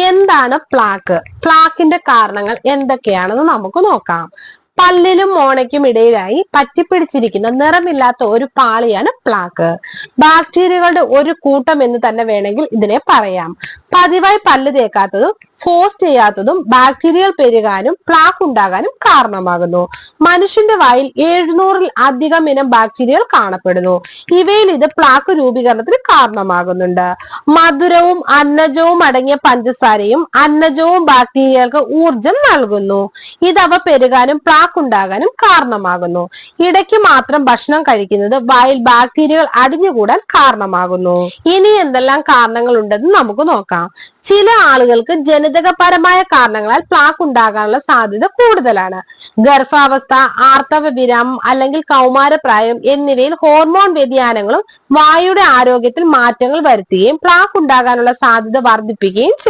എന്താണ് പ്ലാക്ക്? പ്ലാക്കിന്റെ കാരണങ്ങൾ എന്തൊക്കെയാണെന്ന് നമുക്ക് നോക്കാം. പല്ലിനും മോണയ്ക്കും ഇടയിലായി പറ്റിപ്പിടിച്ചിരിക്കുന്ന നിറമില്ലാത്ത ഒരു പാളിയാണ് പ്ലാക്ക്. ബാക്ടീരിയകളുടെ ഒരു കൂട്ടം എന്ന് തന്നെ വേണമെങ്കിൽ ഇതിനെ പറയാം. പതിവായി പല്ല് തേക്കാത്തതും ഫോസ് ചെയ്യാത്തതും ബാക്ടീരിയകൾ പെരുകാനും പ്ലാക്ക് ഉണ്ടാകാനും കാരണമാകുന്നു. മനുഷ്യന്റെ വായിൽ 700-ൽ അധികം ഇനം ബാക്ടീരിയകൾ കാണപ്പെടുന്നു. ഇവയിൽ ഇത് പ്ലാക്ക് രൂപീകരണത്തിന് കാരണമാകുന്നുണ്ട്. മധുരവും അന്നജവും അടങ്ങിയ പഞ്ചസാരയും അന്നജവും ബാക്ടീരിയകൾക്ക് ഊർജം നൽകുന്നു. ഇതവ പെരുകാനും പ്ലാക്ക് ഉണ്ടാകാനും കാരണമാകുന്നു. ഇടയ്ക്ക് മാത്രം ഭക്ഷണം കഴിക്കുന്നത് വായിൽ ബാക്ടീരിയകൾ അടിഞ്ഞുകൂടാൻ കാരണമാകുന്നു. ഇനി എന്തെല്ലാം കാരണങ്ങൾ ഉണ്ടെന്ന് നമുക്ക് നോക്കാം. ചില ആളുകൾക്ക് ജനിതകപരമായ കാരണങ്ങളാൽ പ്ലാക്ക് ഉണ്ടാകാനുള്ള സാധ്യത കൂടുതലാണ്. ഗർഭാവസ്ഥ, ആർത്തവ വിരാമം അല്ലെങ്കിൽ കൗമാരപ്രായം എന്നിവയിൽ ഹോർമോൺ വ്യതിയാനങ്ങളും വായുടെ ആരോഗ്യത്തിൽ മാറ്റങ്ങൾ വരുത്തുകയും പ്ലാക്ക് ഉണ്ടാകാനുള്ള സാധ്യത വർദ്ധിപ്പിക്കുകയും ചെയ്യും.